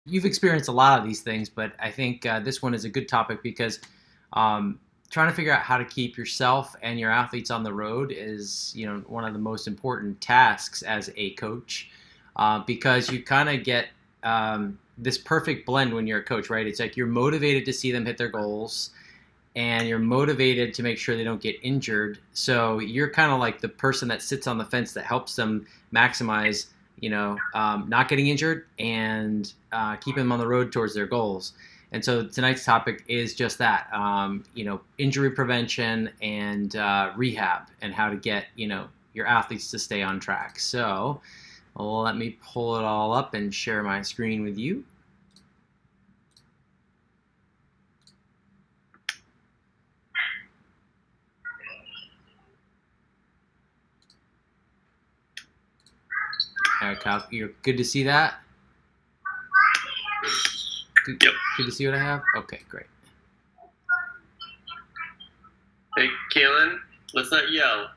you've experienced a lot of these things, but I think this one is a good topic because trying to figure out how to keep yourself and your athletes on the road is, one of the most important tasks as a coach, because you kind of get this perfect blend when you're a coach, right? It's like you're motivated to see them hit their goals, and you're motivated to make sure they don't get injured. So you're kind of like the person that sits on the fence that helps them maximize, not getting injured and keeping them on the road towards their goals. And so tonight's topic is just that, injury prevention and rehab, and how to get, your athletes to stay on track. So let me pull it all up and share my screen with you. All right, Kyle, you're good to see that? Good, Yep. Good to see what I have? Okay, great. Hey, Kaylin, let's not yell.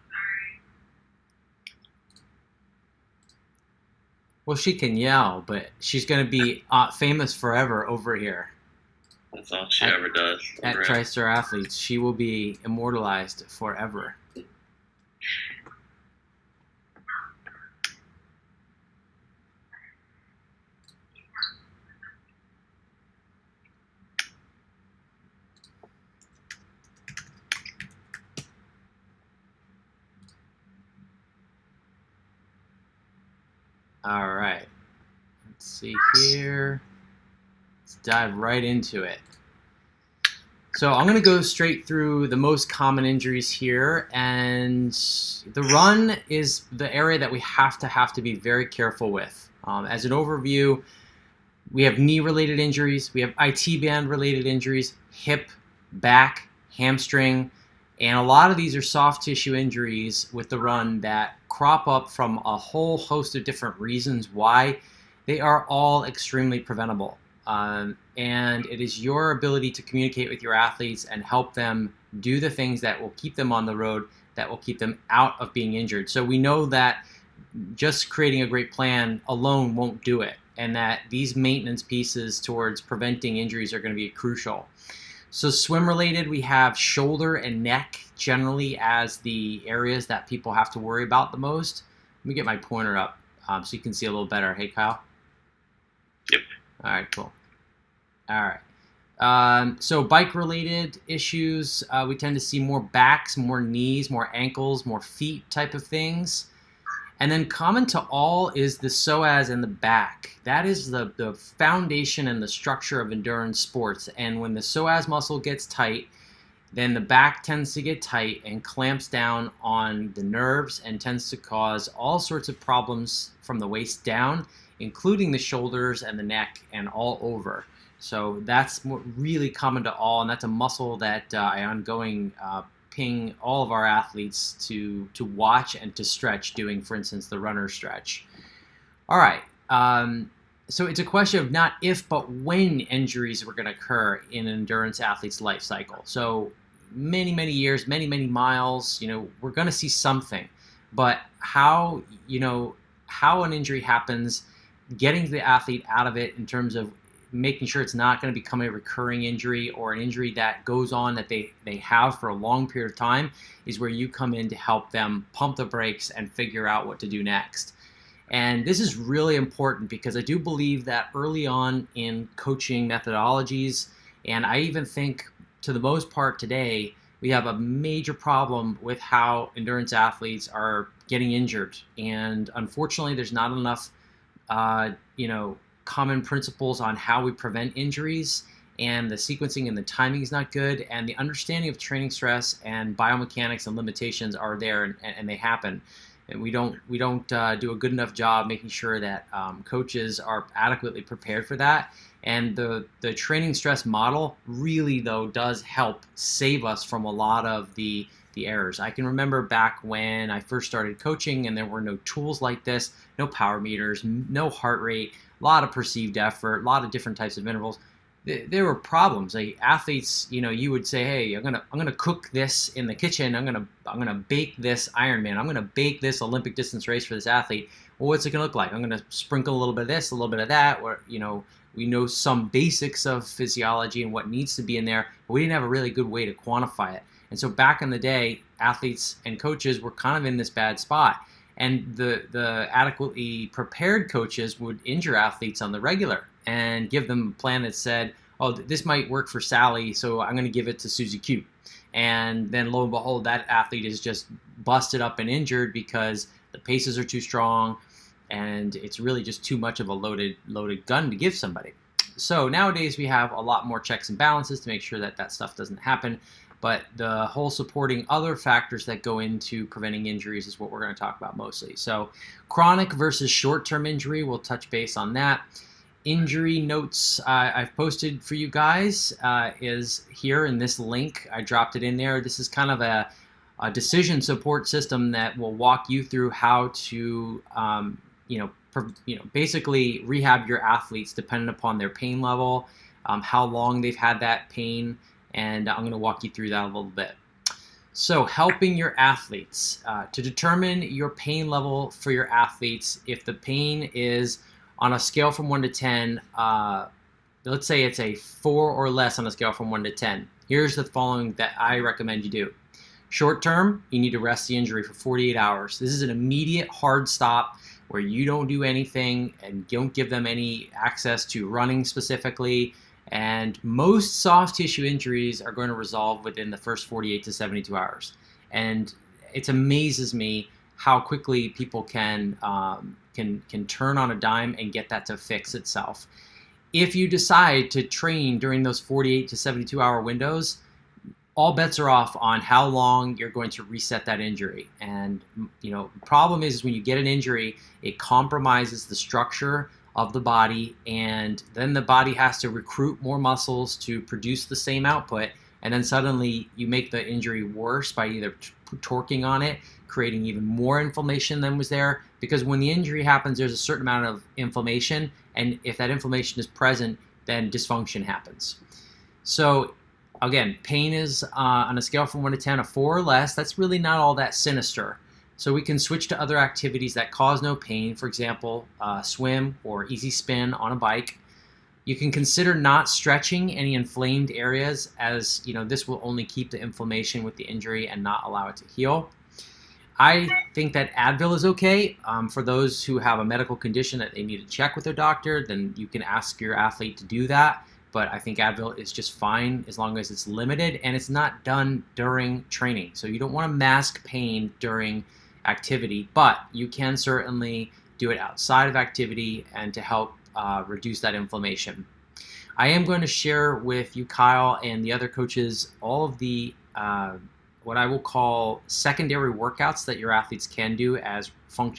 Well, she can yell, but she's going to be famous forever over here That's all she at, ever does. at Right. TriStar Athletes. She will be immortalized forever. All right. Let's see here. Let's dive right into it. So I'm going to go straight through the most common injuries here, and the run is the area that we have to be very careful with. As an overview, we have knee-related injuries, we have IT band-related injuries, hip, back, hamstring, and a lot of these are soft tissue injuries with the run that crop up from a whole host of different reasons why. They are all extremely preventable. And it is your ability to communicate with your athletes and help them do the things that will keep them on the road, that will keep them out of being injured. So we know that just creating a great plan alone won't do it, and that these maintenance pieces towards preventing injuries are going to be crucial. So swim related, we have shoulder and neck generally as the areas that people have to worry about the most. Let me get my pointer up so you can see a little better. Hey, Kyle? Yep. All right, cool. All right. So bike-related issues, we tend to see more backs, more knees, more ankles, more feet type of things. And then common to all is the psoas and the back. That is the foundation and the structure of endurance sports. And when the psoas muscle gets tight, then the back tends to get tight and clamps down on the nerves and tends to cause all sorts of problems from the waist down, including the shoulders and the neck and all over. So that's really common to all, and that's a muscle that I ongoing ping all of our athletes to watch and to stretch, doing, for instance, the runner stretch. All right. So it's a question of not if, but when injuries were going to occur in an endurance athlete's life cycle. So many, many years, many, many miles, we're going to see something. But how an injury happens, getting the athlete out of it in terms of making sure it's not going to become a recurring injury or an injury that goes on that they have for a long period of time, is where you come in to help them pump the brakes and figure out what to do next. And this is really important because I do believe that early on in coaching methodologies, and I even think to the most part today, we have a major problem with how endurance athletes are getting injured. And unfortunately, there's not enough, common principles on how we prevent injuries, and the sequencing and the timing is not good, and the understanding of training stress and biomechanics and limitations are there, and they happen. And we don't do a good enough job making sure that coaches are adequately prepared for that. And the training stress model really, though, does help save us from a lot of the errors. I can remember back when I first started coaching and there were no tools like this, no power meters, no heart rate, a lot of perceived effort, a lot of different types of intervals. There were problems. Like athletes, you would say, "Hey, I'm gonna cook this in the kitchen. I'm gonna bake this Ironman. I'm gonna bake this Olympic distance race for this athlete. Well, what's it gonna look like? I'm gonna sprinkle a little bit of this, a little bit of that, or we know some basics of physiology and what needs to be in there, but we didn't have a really good way to quantify it. And so back in the day, athletes and coaches were kind of in this bad spot. And the adequately prepared coaches would injure athletes on the regular and give them a plan that said, oh, this might work for Sally, so I'm going to give it to Susie Q. And then lo and behold, that athlete is just busted up and injured because the paces are too strong, and it's really just too much of a loaded gun to give somebody. So nowadays we have a lot more checks and balances to make sure that that stuff doesn't happen. But the whole supporting other factors that go into preventing injuries is what we're going to talk about mostly. So chronic versus short-term injury, we'll touch base on that. Injury notes I've posted for you guys is here in this link. I dropped it in there. This is kind of a decision support system that will walk you through how to, basically rehab your athletes depending upon their pain level, how long they've had that pain, and I'm going to walk you through that a little bit. So helping your athletes to determine your pain level for your athletes. If the pain is on a scale from 1 to 10, let's say it's a 4 or less on a scale from 1 to 10. Here's the following that I recommend you do. Short term, you need to rest the injury for 48 hours. This is an immediate hard stop where you don't do anything and don't give them any access to running specifically. And most soft tissue injuries are going to resolve within the first 48 to 72 hours. And it amazes me how quickly people can turn on a dime and get that to fix itself. If you decide to train during those 48 to 72 hour windows, all bets are off on how long you're going to reset that injury. And the problem is when you get an injury, it compromises the structure of the body, and then the body has to recruit more muscles to produce the same output, and then suddenly you make the injury worse by either torquing on it, creating even more inflammation than was there, because when the injury happens, there's a certain amount of inflammation, and if that inflammation is present, then dysfunction happens. So again, pain is on a scale from 1 to 10, a 4 or less. That's really not all that sinister. So we can switch to other activities that cause no pain, for example, swim or easy spin on a bike. You can consider not stretching any inflamed areas, as this will only keep the inflammation with the injury and not allow it to heal. I think that Advil is okay. For those who have a medical condition that they need to check with their doctor, then you can ask your athlete to do that. But I think Advil is just fine as long as it's limited and it's not done during training. So you don't want to mask pain during activity, but you can certainly do it outside of activity and to help reduce that inflammation. I am going to share with you, Kyle, and the other coaches all of the what I will call secondary workouts that your athletes can do as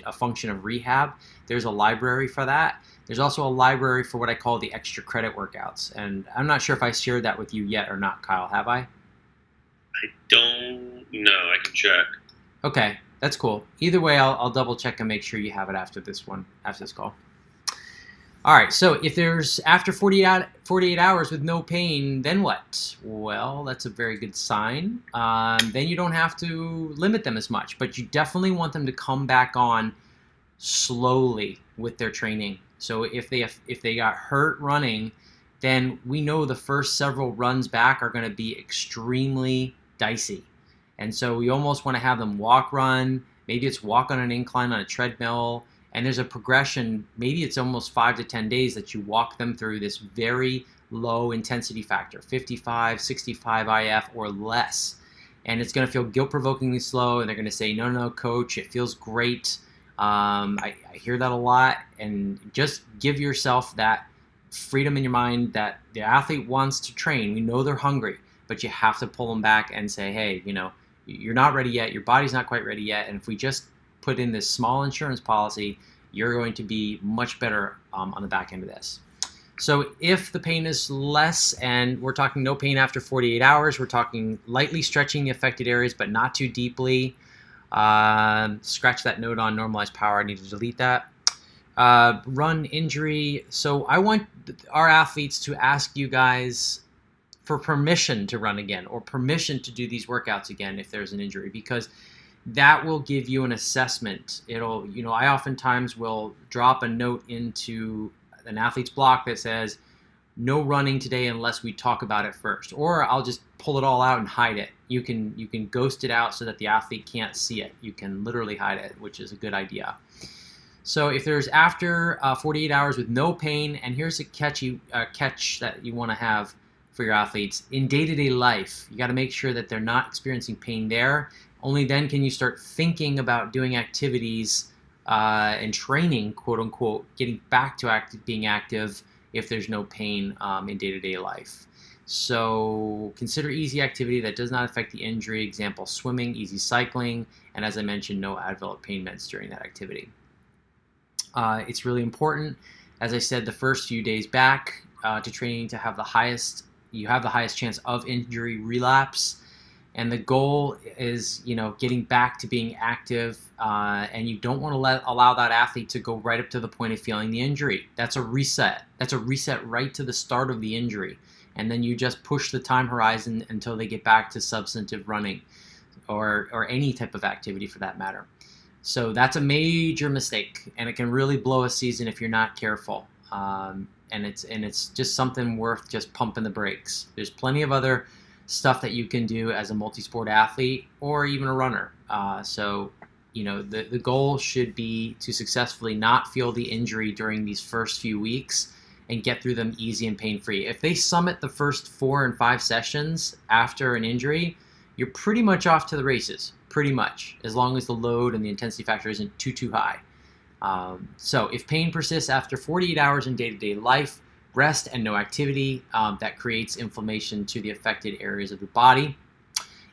a function of rehab. There's a library for that. There's also a library for what I call the extra credit workouts. And I'm not sure if I shared that with you yet or not, Kyle. Have I? I don't know. I can check. Okay, that's cool. Either way, I'll double check and make sure you have it after this call. All right, so if there's after 48 hours with no pain, then what? Well, that's a very good sign. Then you don't have to limit them as much, but you definitely want them to come back on slowly with their training. So if they got hurt running, then we know the first several runs back are going to be extremely dicey. And so we almost want to have them walk run. Maybe it's walk on an incline on a treadmill. And there's a progression, maybe it's almost 5 to 10 days that you walk them through this very low intensity factor, 55, 65 IF or less. And it's going to feel guilt-provokingly slow, and they're going to say, no, coach, it feels great. I hear that a lot. And just give yourself that freedom in your mind that the athlete wants to train. We know they're hungry, but you have to pull them back and say, hey, you're not ready yet. Your body's not quite ready yet. And if we just put in this small insurance policy, you're going to be much better on the back end of this. So if the pain is less, and we're talking no pain after 48 hours, we're talking lightly stretching the affected areas, but not too deeply. Scratch that note on normalized power. I need to delete that. Run injury. So I want our athletes to ask you guys for permission to run again or permission to do these workouts again if there's an injury, because that will give you an assessment. I oftentimes will drop a note into an athlete's block that says, no running today unless we talk about it first, or I'll just pull it all out and hide it. You can ghost it out so that the athlete can't see it. You can literally hide it, which is a good idea. So if there's after 48 hours with no pain, and here's a catch that you want to have for your athletes in day-to-day life, you got to make sure that they're not experiencing pain there. Only then can you start thinking about doing activities and training, quote unquote, getting back to being active if there's no pain in day-to-day life. So consider easy activity that does not affect the injury. Example, swimming, easy cycling, and as I mentioned, no Advil pain meds during that activity. It's really important, as I said, the first few days back to training to have the highest chance of injury relapse. And the goal is, getting back to being active, and you don't want to allow that athlete to go right up to the point of feeling the injury. That's a reset. That's a reset right to the start of the injury. And then you just push the time horizon until they get back to substantive running or any type of activity for that matter. So that's a major mistake, and it can really blow a season if you're not careful. And it's just something worth just pumping the brakes. There's plenty of other stuff that you can do as a multi-sport athlete or even a runner. So the goal should be to successfully not feel the injury during these first few weeks and get through them easy and pain-free. If they summit the first 4 and 5 sessions after an injury, you're pretty much off to the races, pretty much, as long as the load and the intensity factor isn't too high. So if pain persists after 48 hours in day-to-day life, rest and no activity, that creates inflammation to the affected areas of the body.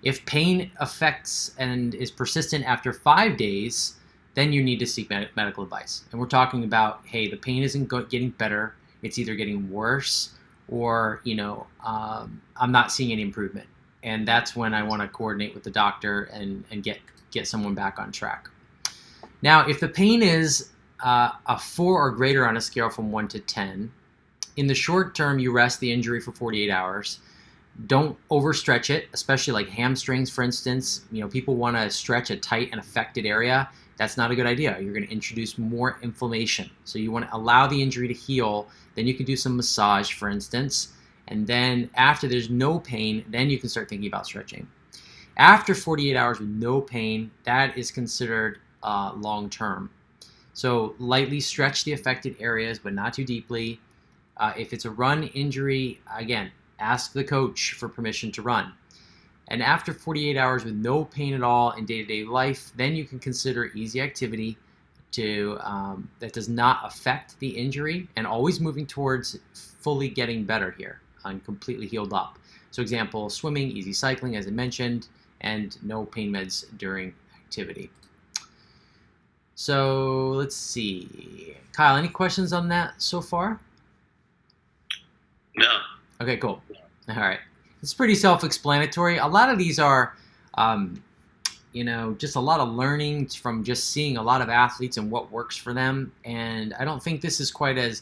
If pain affects and is persistent after 5 days, then you need to seek medical advice. And we're talking about, hey, the pain isn't getting better, it's either getting worse, or I'm not seeing any improvement. And that's when I want to coordinate with the doctor and get someone back on track. Now, if the pain is a 4 or greater on a scale from 1 to 10, in the short term, you rest the injury for 48 hours. Don't overstretch it, especially like hamstrings, for instance. People want to stretch a tight and affected area. That's not a good idea. You're going to introduce more inflammation. So you want to allow the injury to heal. Then you can do some massage, for instance. And then after there's no pain, then you can start thinking about stretching. After 48 hours with no pain, that is considered long-term. So lightly stretch the affected areas, but not too deeply. If it's a run injury, again, ask the coach for permission to run. And after 48 hours with no pain at all in day-to-day life, then you can consider easy activity that does not affect the injury, and always moving towards fully getting better here and completely healed up. So example, swimming, easy cycling, as I mentioned, and no pain meds during activity. So let's see. Kyle, any questions on that so far? No. Okay, cool. All right. It's pretty self-explanatory. A lot of these are, just a lot of learning from just seeing a lot of athletes and what works for them. And I don't think this is quite as,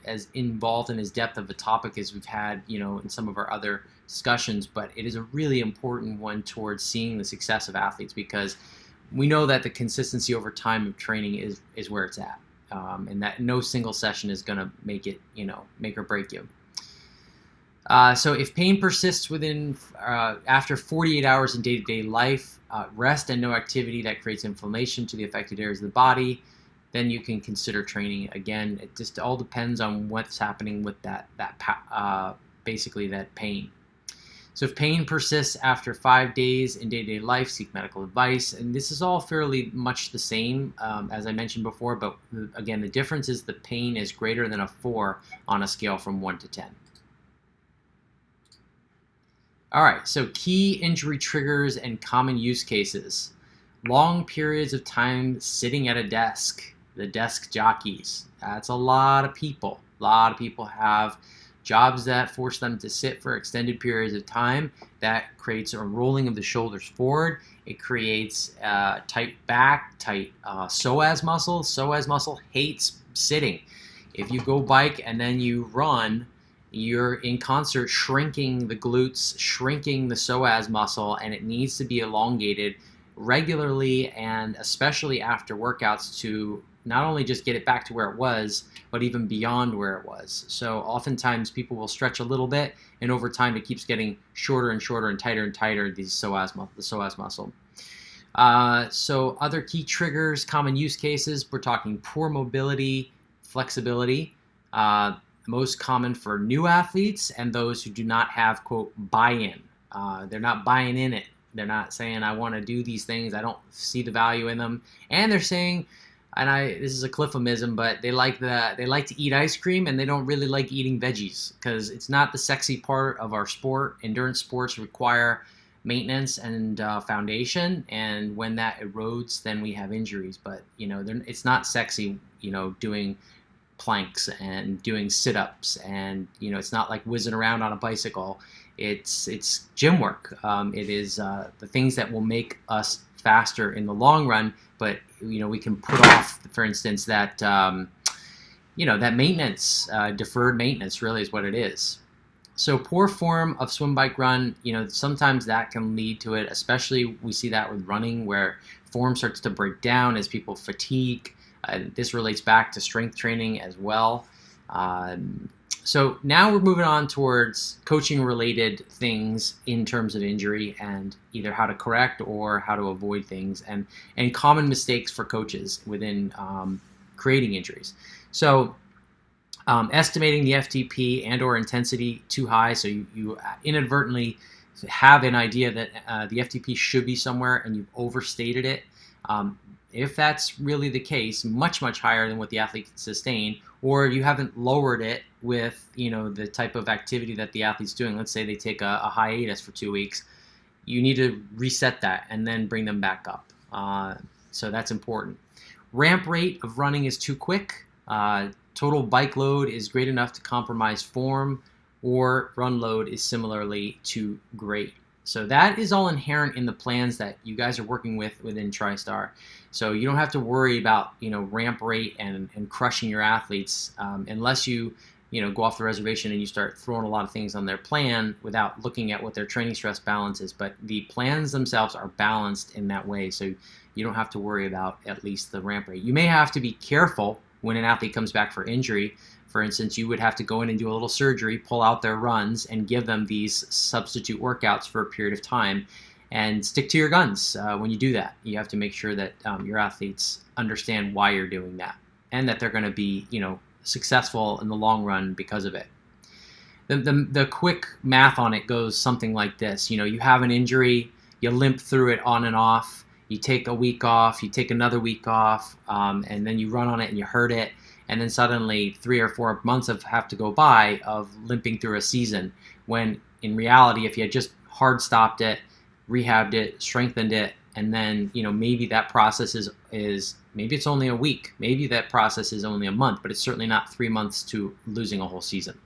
as involved and as depth of a topic as we've had, in some of our other discussions. But it is a really important one towards seeing the success of athletes, because we know that the consistency over time of training is where it's at. And that no single session is going to make it, make or break you. So if pain persists after 48 hours in day-to-day life, rest and no activity that creates inflammation to the affected areas of the body, then you can consider training. Again, it just all depends on what's happening with basically that pain. So if pain persists after 5 days in day-to-day life, seek medical advice. And this is all fairly much the same as I mentioned before, but again, the difference is the pain is greater than a 4 on a scale from 1 to 10. All right, so key injury triggers and common use cases. Long periods of time sitting at a desk, the desk jockeys. That's a lot of people. A lot of people have jobs that force them to sit for extended periods of time. That creates a rolling of the shoulders forward. It creates tight back, tight psoas muscle. Psoas muscle hates sitting. If you go bike and then you run, you're in concert shrinking the glutes, shrinking the psoas muscle, and it needs to be elongated regularly, and especially after workouts, to not only just get it back to where it was, but even beyond where it was. So oftentimes people will stretch a little bit, and over time it keeps getting shorter and shorter and tighter, the psoas muscle. So other key triggers, common use cases, we're talking poor mobility, flexibility, most common for new athletes and those who do not have, quote, buy-in. They're not buying in it. They're not saying, I want to do these things. I don't see the value in them. And they're saying, this is a Cliffamism, but they like to eat ice cream and they don't really like eating veggies because it's not the sexy part of our sport. Endurance sports require maintenance and foundation, and when that erodes, then we have injuries. But it's not sexy, doing planks and doing sit-ups, and it's not like whizzing around on a bicycle. It's gym work. It is the things that will make us faster in the long run, but we can put off, for instance, that that maintenance, deferred maintenance really is what it is. So poor form of swim, bike, run, sometimes that can lead to it, especially we see that with running where form starts to break down as people fatigue. This relates back to strength training as well. So now we're moving on towards coaching-related things in terms of injury and either how to correct or how to avoid things and common mistakes for coaches within creating injuries. So estimating the FTP and or intensity too high, so you inadvertently have an idea that the FTP should be somewhere and you've overstated it. If that's really the case, much higher than what the athlete can sustain, or you haven't lowered it with the type of activity that the athlete's doing. Let's say they take a hiatus for 2 weeks. You need to reset that and then bring them back up. So that's important. Ramp rate of running is too quick. Total bike load is great enough to compromise form, or run load is similarly too great. So that is all inherent in the plans that you guys are working with within TriStar. So you don't have to worry about ramp rate and crushing your athletes unless you go off the reservation and you start throwing a lot of things on their plan without looking at what their training stress balance is. But the plans themselves are balanced in that way, so you don't have to worry about at least the ramp rate. You may have to be careful when an athlete comes back for injury. For instance, you would have to go in and do a little surgery, pull out their runs, and give them these substitute workouts for a period of time, and stick to your guns when you do that. You have to make sure that your athletes understand why you're doing that, and that they're going to be, successful in the long run because of it. The quick math on it goes something like this. You have an injury, you limp through it on and off, you take a week off, you take another week off, and then you run on it and you hurt it. And then suddenly 3 or 4 months have to go by of limping through a season, when in reality, if you had just hard stopped it, rehabbed it, strengthened it, and then maybe that process is maybe it's only a week, maybe that process is only a month, but it's certainly not 3 months to losing a whole season.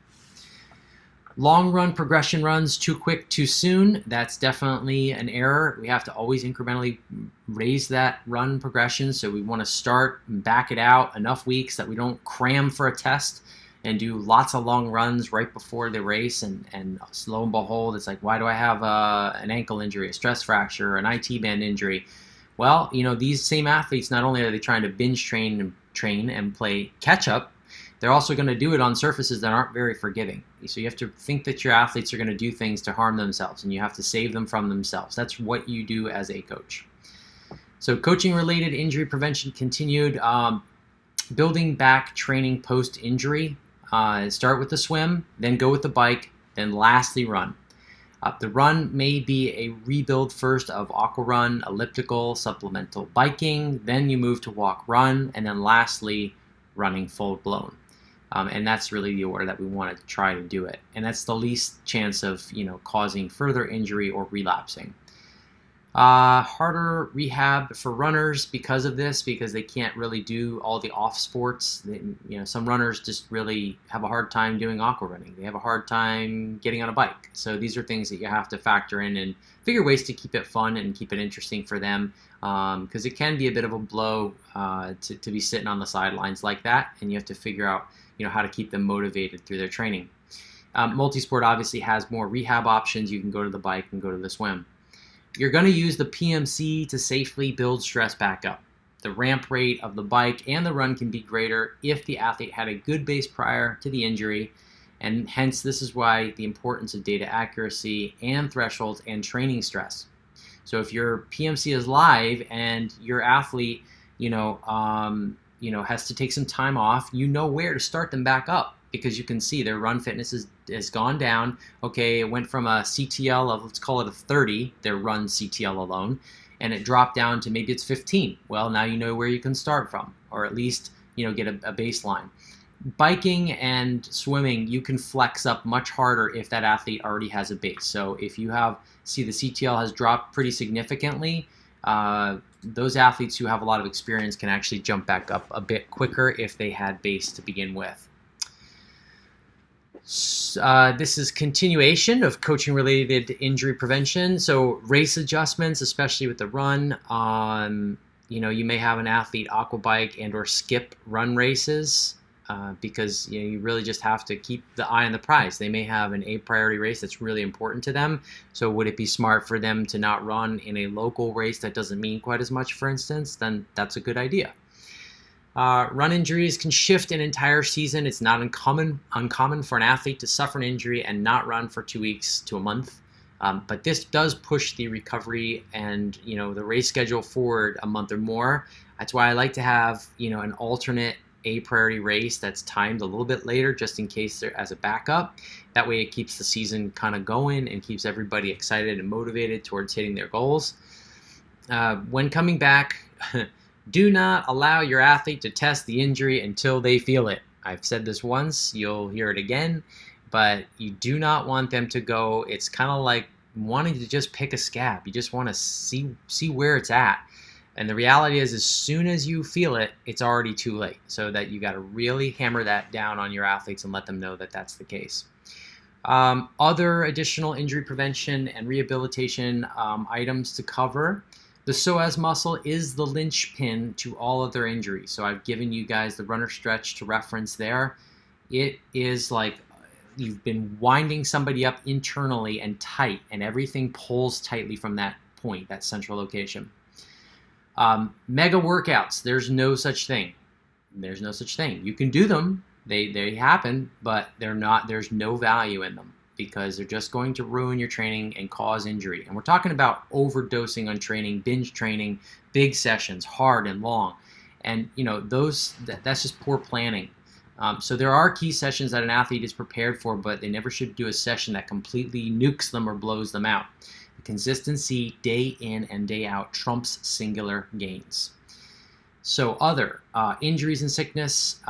Long run progression runs too quick, too soon. That's definitely an error. We have to always incrementally raise that run progression. So we want to start and back it out enough weeks that we don't cram for a test and do lots of long runs right before the race. And lo and behold, it's like, why do I have an ankle injury, a stress fracture, an IT band injury? Well, these same athletes, not only are they trying to binge train and play catch up, they're also going to do it on surfaces that aren't very forgiving. So you have to think that your athletes are going to do things to harm themselves, and you have to save them from themselves. That's what you do as a coach. So coaching-related injury prevention continued. Building back training post-injury. Start with the swim, then go with the bike, then lastly run. The run may be a rebuild first of aqua run, elliptical, supplemental biking. Then you move to walk run, and then lastly running full blown. And that's really the order that we want to try to do it. And that's the least chance of causing further injury or relapsing. Harder rehab for runners because of this, because they can't really do all the off sports. Some runners just really have a hard time doing aqua running. They have a hard time getting on a bike. So these are things that you have to factor in and figure ways to keep it fun and keep it interesting for them, because it can be a bit of a blow to be sitting on the sidelines like that, and you have to figure out how to keep them motivated through their training. Multisport obviously has more rehab options. You can go to the bike and go to the swim. You're going to use the PMC to safely build stress back up. The ramp rate of the bike and the run can be greater if the athlete had a good base prior to the injury, and hence this is why the importance of data accuracy and thresholds and training stress. So if your PMC is live and your athlete, has to take some time off, where to start them back up, because you can see their run fitness has gone down. Okay, it went from a CTL of, let's call it a 30, their run CTL alone, and it dropped down to maybe it's 15. Well, now you know where you can start from, or at least get a baseline. Biking and swimming, you can flex up much harder if that athlete already has a base. So if you see the CTL has dropped pretty significantly, those athletes who have a lot of experience can actually jump back up a bit quicker if they had base to begin with. This is continuation of coaching-related injury prevention. So race adjustments, especially with the run. You may have an athlete aquabike and or skip run races. Because you really just have to keep the eye on the prize. They may have an A priority race that's really important to them. So would it be smart for them to not run in a local race that doesn't mean quite as much, for instance? Then that's a good idea. Run injuries can shift an entire season. It's not uncommon for an athlete to suffer an injury and not run for 2 weeks to a month. But this does push the recovery and the race schedule forward a month or more. That's why I like to have an alternate A priority race that's timed a little bit later, just in case there as a backup. That way it keeps the season kind of going and keeps everybody excited and motivated towards hitting their goals. When coming back, do not allow your athlete to test the injury until they feel it. I've said this once, you'll hear it again, but you do not want them to go. It's kind of like wanting to just pick a scab. You just want to see where it's at. And the reality is, as soon as you feel it, it's already too late. So that you got to really hammer that down on your athletes and let them know that that's the case. Other additional injury prevention and rehabilitation items to cover. The psoas muscle is the linchpin to all of their injuries. So I've given you guys the runner stretch to reference there. It is like you've been winding somebody up internally and tight, and everything pulls tightly from that point, that central location. Mega workouts, there's no such thing. There's no such thing. You can do them, they happen, but there's no value in them because they're just going to ruin your training and cause injury. And we're talking about overdosing on training, binge training, big sessions, hard and long. And that's just poor planning. So there are key sessions that an athlete is prepared for, but they never should do a session that completely nukes them or blows them out. Consistency day in and day out trumps singular gains. So other injuries and sickness,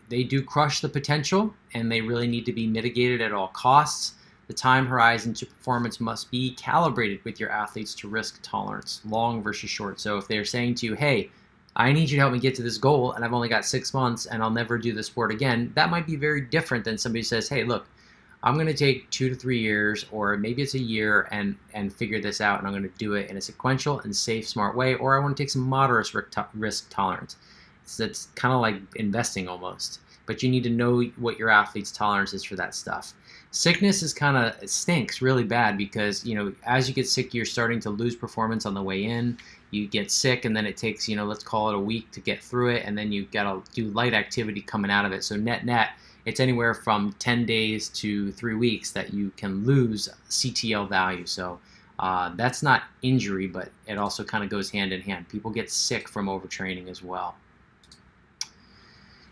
they do crush the potential, and they really need to be mitigated at all costs. The time horizon to performance must be calibrated with your athletes to risk tolerance, long versus short. So if they're saying to you, hey, I need you to help me get to this goal, and I've only got 6 months, and I'll never do the sport again, that might be very different than somebody who says, hey, look, I'm going to take 2 to 3 years, or maybe it's a year, and figure this out, and I'm going to do it in a sequential and safe, smart way, or I want to take some moderate risk tolerance. So it's kind of like investing almost, but you need to know what your athlete's tolerance is for that stuff. Sickness is it stinks really bad because, as you get sick, you're starting to lose performance on the way in. You get sick, and then it takes, let's call it a week to get through it, and then you got to do light activity coming out of it. So net, it's anywhere from 10 days to 3 weeks that you can lose CTL value. So that's not injury, but it also kind of goes hand in hand. People get sick from overtraining as well.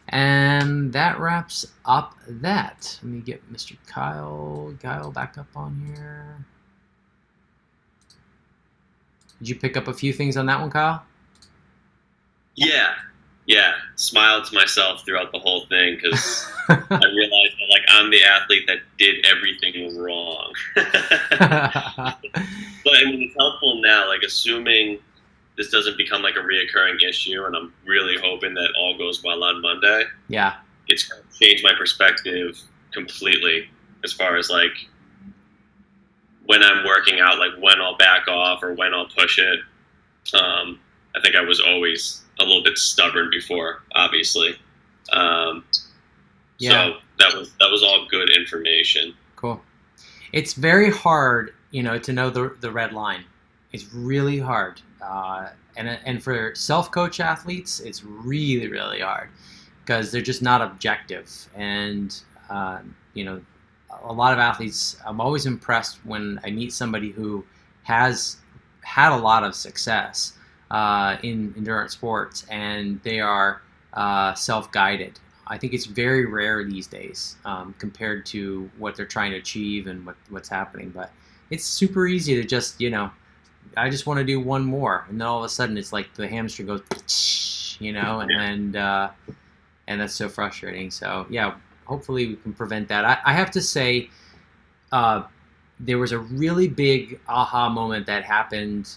And that wraps up that. Let me get Mr. Kyle back up on here. Did you pick up a few things on that one, Kyle? Yeah. Smiled to myself throughout the whole thing because I realized that I'm the athlete that did everything wrong. But it's helpful now, assuming this doesn't become a reoccurring issue, and I'm really hoping that all goes well on Monday. Yeah. It's going to change my perspective completely as far as when I'm working out, when I'll back off or when I'll push it. I think I was always a little bit stubborn before, obviously. Yeah. So that was all good information. Cool. It's very hard, to know the red line. It's really hard. And for self-coach athletes, it's really, really hard because they're just not objective. And, you know, a lot of athletes, I'm always impressed when I meet somebody who has had a lot of success in endurance sports, and they are self-guided. I think it's very rare these days compared to what they're trying to achieve and what's happening. But it's super easy to just, I just want to do one more, and then all of a sudden it's like the hamstring goes, and that's so frustrating. So yeah, hopefully we can prevent that. I have to say, there was a really big aha moment that happened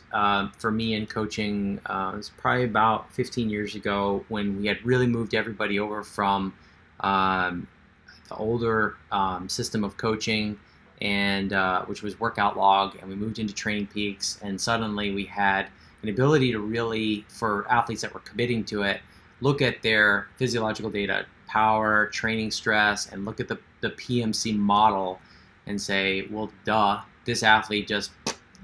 for me in coaching. It was probably about 15 years ago when we had really moved everybody over from the older system of coaching, and which was Workout Log, and we moved into Training Peaks, and suddenly we had an ability to really, for athletes that were committing to it, look at their physiological data, power, training stress, and look at the PMC model and say, well, duh, this athlete just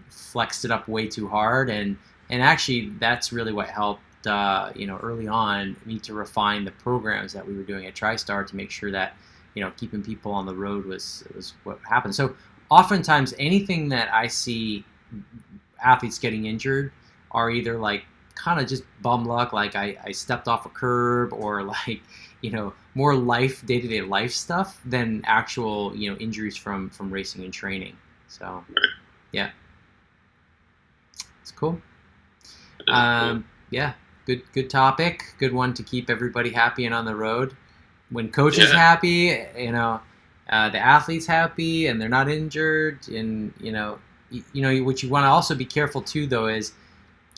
flexed it up way too hard. And actually, that's really what helped, early on, me to refine the programs that we were doing at TriStar to make sure that, keeping people on the road was what happened. So oftentimes, anything that I see athletes getting injured are either like kind of just bum luck, like I stepped off a curb, or like, more day-to-day life stuff than actual, injuries from racing and training. So, yeah, it's cool. Yeah, good topic. Good one to keep everybody happy and on the road. When coach is happy, the athlete's happy and they're not injured, and what you want to also be careful too, though, is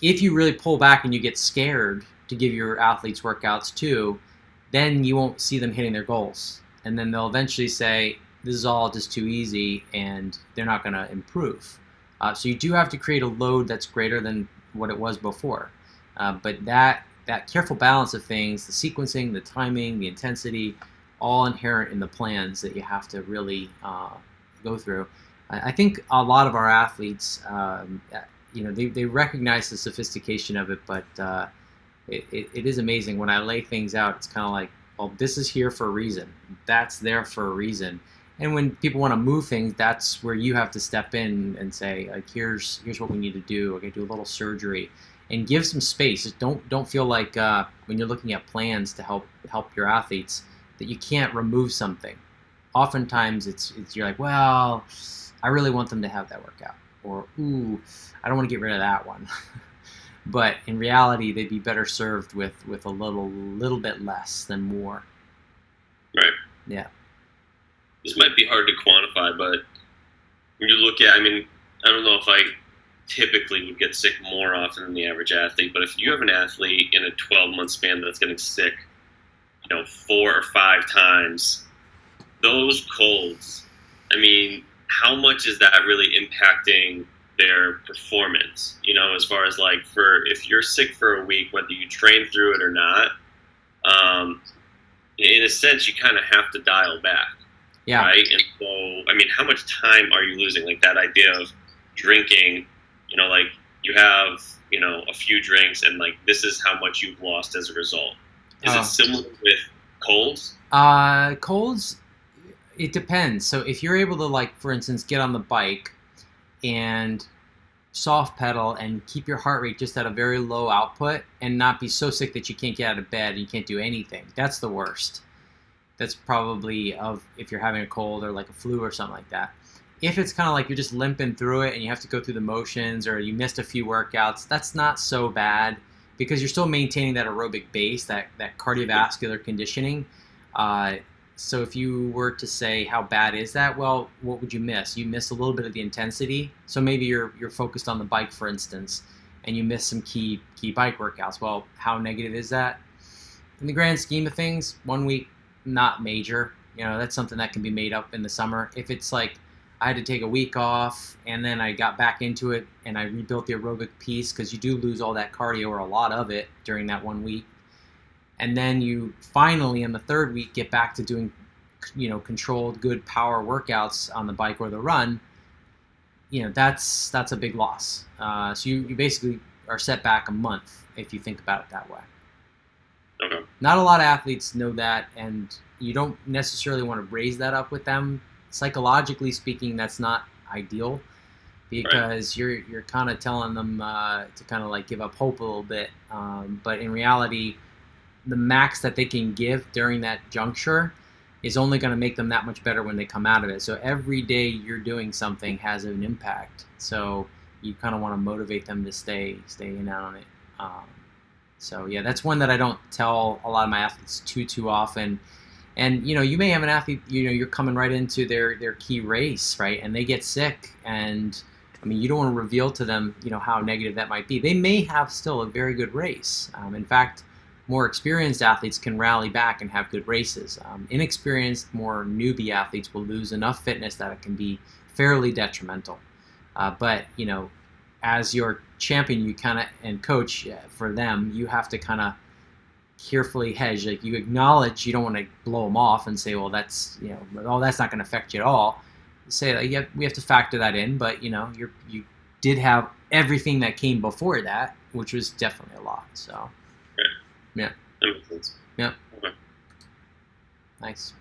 if you really pull back and you get scared to give your athletes workouts too, then you won't see them hitting their goals. And then they'll eventually say, this is all just too easy, and they're not going to improve. So you do have to create a load that's greater than what it was before. But that careful balance of things, the sequencing, the timing, the intensity, all inherent in the plans that you have to really go through. I think a lot of our athletes, they recognize the sophistication of it, but it is amazing. When I lay things out, it's kind of like, well, this is here for a reason. That's there for a reason. And when people want to move things, that's where you have to step in and say, like, here's what we need to do. We're going to do a little surgery, and give some space. Just don't feel like when you're looking at plans to help your athletes that you can't remove something. Oftentimes it's you're like, well, I really want them to have that workout, or ooh, I don't want to get rid of that one. But in reality, they'd be better served with a little bit less than more. Right. Yeah. This might be hard to quantify, but when you look at, I don't know if I typically would get sick more often than the average athlete, but if you have an athlete in a 12-month span that's getting sick, 4 or 5 times, those colds, how much is that really impacting their performance? As far as like, if you're sick for a week, whether you train through it or not, in a sense, you kind of have to dial back. Yeah. Right. And so, how much time are you losing? Like that idea of drinking, like you have, a few drinks, and like this is how much you've lost as a result. Is it similar with colds? Colds, it depends. So if you're able to, like, for instance, get on the bike and soft pedal and keep your heart rate just at a very low output and not be so sick that you can't get out of bed and you can't do anything, that's the worst. That's probably if you're having a cold or like a flu or something like that. If it's kind of like you're just limping through it and you have to go through the motions, or you missed a few workouts, that's not so bad because you're still maintaining that aerobic base, that cardiovascular conditioning. So if you were to say how bad is that, well, what would you miss? You miss a little bit of the intensity. So maybe you're focused on the bike, for instance, and you miss some key bike workouts. Well, how negative is that? In the grand scheme of things, 1 week, not major. That's something that can be made up in the summer. If it's like I had to take a week off and then I got back into it and I rebuilt the aerobic piece, because you do lose all that cardio, or a lot of it, during that 1 week. And then you finally, in the third week, get back to doing, controlled, good power workouts on the bike or the run. that's a big loss. So you basically are set back a month if you think about it that way. Okay. Not a lot of athletes know that, and you don't necessarily want to raise that up with them. Psychologically speaking, that's not ideal because you're kind of telling them to kind of like give up hope a little bit. But in reality, the max that they can give during that juncture is only going to make them that much better when they come out of it. So every day you're doing something has an impact. So you kind of want to motivate them to stay in on it. So yeah, that's one that I don't tell a lot of my athletes too often. And you may have an athlete, you're coming right into their key race, right? And they get sick, and I mean, you don't want to reveal to them, how negative that might be. They may have still a very good race. In fact, more experienced athletes can rally back and have good races. Inexperienced, more newbie athletes will lose enough fitness that it can be fairly detrimental. But as your champion, you kind of and coach for them, you have to kind of carefully hedge. Like, you acknowledge you don't want to blow them off and say, well, that's that's not going to affect you at all. Say like, we have to factor that in, but you did have everything that came before that, which was definitely a lot. So. Right. Yeah. That makes sense. Yeah. Okay. Nice.